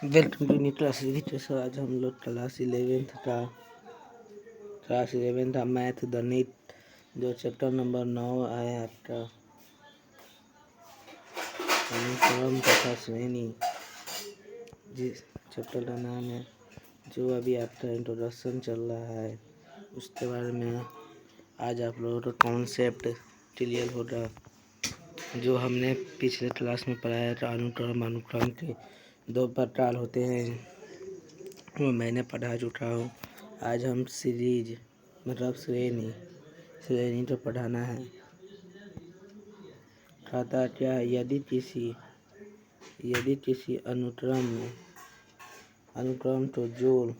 Welcome to new class video. आज हम लोग क्लास 11 था मैथ गणित जो चैप्टर नंबर 9 आया आपका अनुक्रम तथा श्रेणी, जिस चैप्टर का नाम है जो अभी आपका इंट्रोडक्शन चल रहा है उसके बारे में आज आप लोगों को कॉन्सेप्ट क्लियर होगा। जो हमने पिछले क्लास में पढ़ाया था अनुक्रम के 2 प्रकार होते हैं वो मैंने पढ़ा चुका हूँ। आज हम सीरीज मतलब श्रेणी तो पढ़ाना है। खाता क्या है, यदि किसी अनुक्रम को जोड़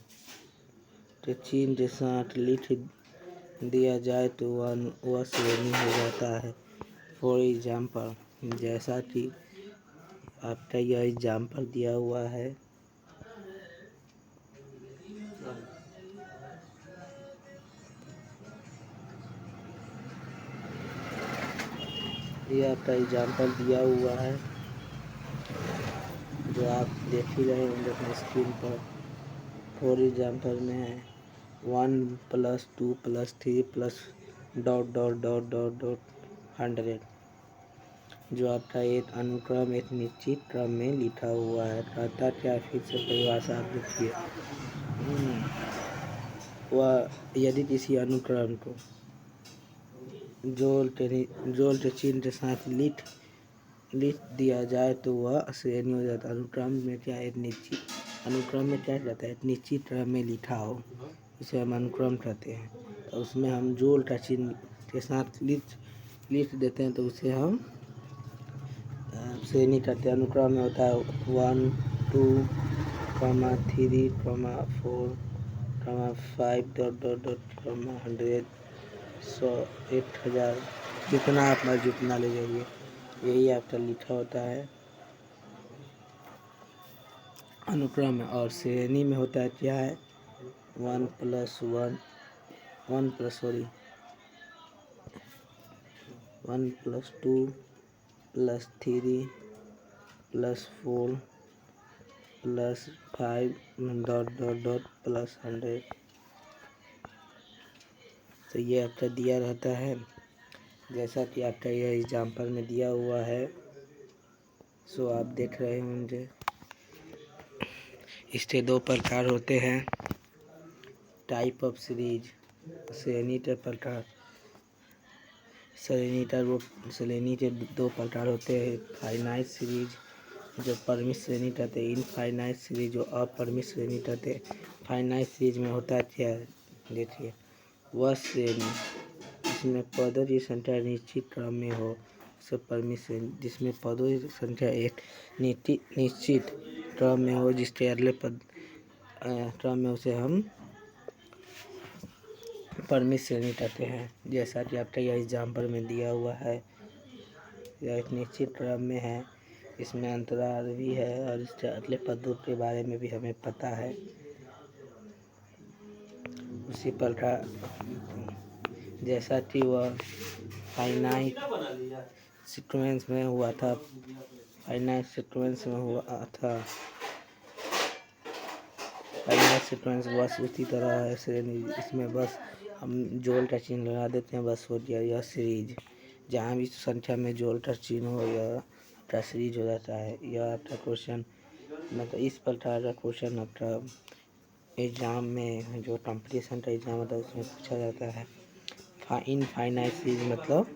के चिन्ह के साथ लिख दिया जाए तो वह श्रेणी हो जाता है। फॉर एग्जाम्पल, जैसा कि आपका यह एग्जाम्पल दिया हुआ है, यह आपका एग्जाम्पल दिया हुआ है जो आप देख ही रहे होंगे अपने स्क्रीन पर। फॉर एग्जाम्पल में है 1 + 2 + 3 प्लस ... 100। जो आपका एक अनुक्रम एक निश्चित क्रम में लिखा हुआ है। कहता क्या, फिर से परिभाषा आप देखिए। वह यदि किसी अनुक्रम को जोड़ के चिन्ह के साथ लिख दिया जाए तो वह श्रेणी हो जाता है। अनुक्रम में क्या रहता है, एक निश्चित क्रम में लिखा हो उसे हम अनुक्रम कहते हैं। तो उसमें हम जोड़ का चिन्ह के साथ लिख देते हैं तो उसे हम श्रेणी कहते हैं। अनुक्रम में होता है 1, 2, 3, 4, 5 ... 100, 1000, जितना आप मर्जी जितना ले जाइए, यही आपका लिखा होता है अनुक्रम में। और श्रेणी में होता है क्या है 1 + 2 + 3 + 4 + 5 ... +100। तो ये आपका दिया रहता है जैसा कि आपका यह एग्जाम्पल में दिया हुआ है। सो आप देख रहे होंगे इसके 2 प्रकार होते हैं। टाइप ऑफ सीरीज, श्रेणी के प्रकार। श्रेणी के 2 प्रकार होते हैं। फाइनाइट सीरीज जो परिमित श्रेणी कहते हैं, इनफाइनाइट सीरीज जो अपरिमित श्रेणी कहते हैं। फाइनाइट सीरीज में होता है क्या, देखिए, वह श्रेणी जिसमें पदों की संख्या निश्चित क्रम में हो उसे परिमित श्रेणी। जिसमें पदों की संख्या एक निश्चित क्रम में हो जिसके अगले पद क्रम में उसे हम परिमित श्रेणी कहते हैं। जैसा कि आपका यह एग्जाम्पल में दिया हुआ है, यह एक निश्चित क्रम में है, इसमें अंतराल भी है और इसके अगले पदों के बारे में भी हमें पता है। उसी प्रकार जैसा कि वह फाइनाइट सीक्वेंस में हुआ था, फाइनाइट सीक्वेंस बस उसी तरह है श्रेणी। इसमें बस हम जोड़ का चिन्ह लगा देते हैं, बस हो गया यह सीरीज। जहाँ भी संख्या में जोड़ का चिन्ह हो यह आपका सीरीज हो जाता है। यह आपका क्वेश्चन मतलब इस प्रकार का क्वेश्चन आपका एग्ज़ाम में जो कंपटीशन का एग्ज़ाम होता है उसमें पूछा जाता है। इनफाइनाइट सीरीज मतलब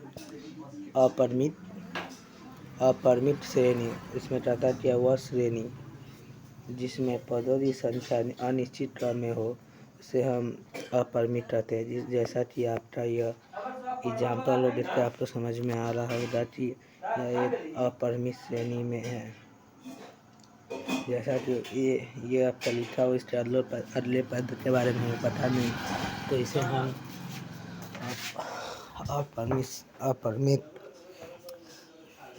अपरिमित श्रेणी। इसमें कहता है कि वह श्रेणी जिसमें पदों की संख्या अनिश्चित क्रम में हो उसे हम अपरिमित कहते हैं। जैसा कि आपका यह एग्जाम्पल देख कर आपको समझ में आ रहा होगा कि यह एक अपरिमित श्रेणी में है। जैसा कि ये आपका लिखा हो, इसके अगले पद के बारे में हमें पता नहीं तो इसे हम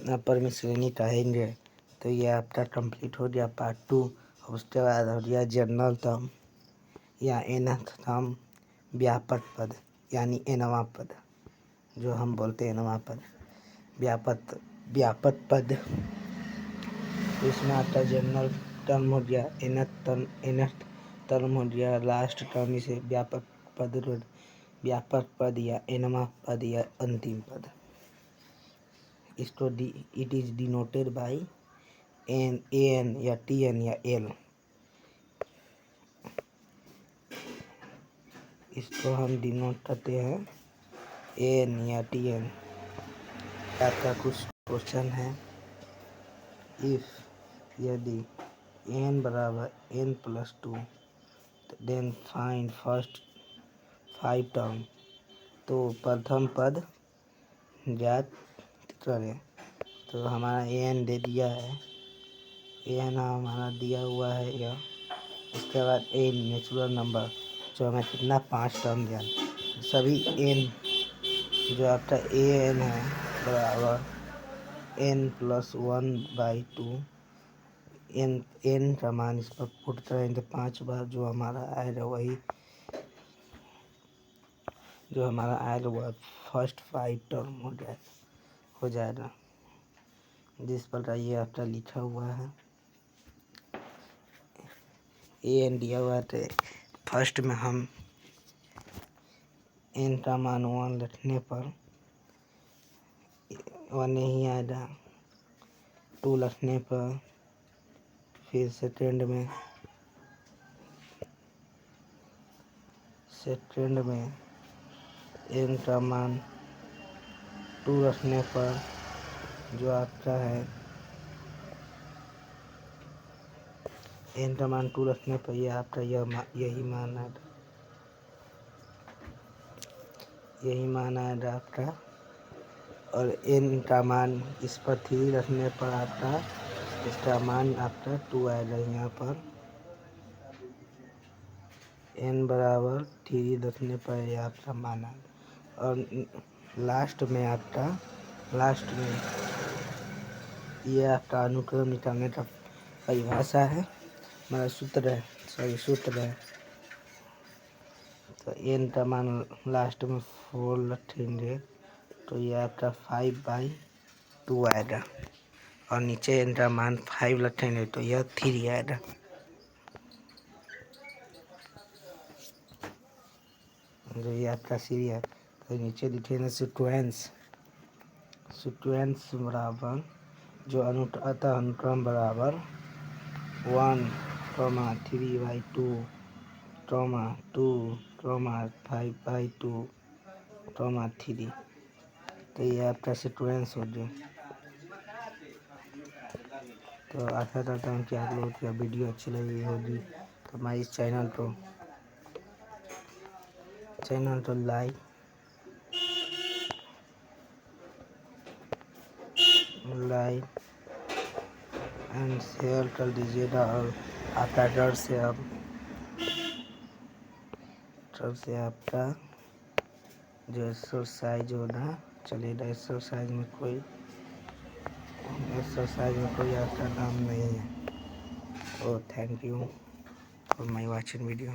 अपरिमित श्रेणी कहेंगे। तो ये आपका कंप्लीट हो गया पार्ट 2। उसके बाद हो गया जनरल टर्म या nth टर्म, व्यापक पद यानी nवां पद जो हम बोलते हैं nवां पद, व्यापक पद। इसमें आता जनरल टर्म हो गया, nth टर्म हो गया, लास्ट टर्म इसे व्यापक पद या nवां पद या अंतिम पद। इसको it is denoted by an या tn या l। इसको हम डिनोट करते हैं an या tn। आपका कुछ क्वेश्चन है, इफ यदि n बराबर n+2 then find first 5 term, तो प्रथम पद ज्ञात करें। तो हमारा an दे दिया है, an हमारा दिया हुआ है यह। इसके बाद n नेचुरल नंबर जो हमें कितना 5 टर्म दिया, सभी n जो आपका an है बराबर n+1/2। n का मान इस पर पुट करेंगे 5 बार, जो हमारा आएगा वह फर्स्ट 5 टर्म हो जाएगा। जिस पर ये आपका लिखा हुआ है an दिया हुआ है। फर्स्ट में हम n का मान 1 रखने पर 1 नहीं आएगा, 2 रखने पर, फिर सेकेंड में n का मान 2 रखने पर जो आपका है n का मान 2 रखने पर यह आपका यही मान आएगा आपका। और n का मान इस पर 3 रखने पर आपका इसका मान आपका 2 आएगा। यहाँ पर n बराबर 3 रखने पर यह आपका मान आएगा। और लास्ट में ये आपका अनुक्रम निकालने का परिभाषा है, हमारा सूत्र है। तो n का मान लास्ट में 4 रखेंगे तो ये आपका 5/2 आएगा। और नीचे n का मान 5 रखेंगे तो यह 3 आएगा। जो ये आपका सीरियल, तो नीचे लिखेंगे सीक्वेंस बराबर जो अनुक्रम बराबर 1, 3/2, 2, 5/2, 3। तो ये आपका सीक्वेंस हो गया। तो आशा करता हूँ कि आप लोगों की वीडियो अच्छी लगी होगी। तो हमारे इस चैनल को लाइक एंड शेयर कर दीजिएगा। और आपका डर से आपका जो एक्सरसाइज होगा चलेगा। एक्सरसाइज में कोई आपका काम नहीं है। Oh, thank you for my watching video.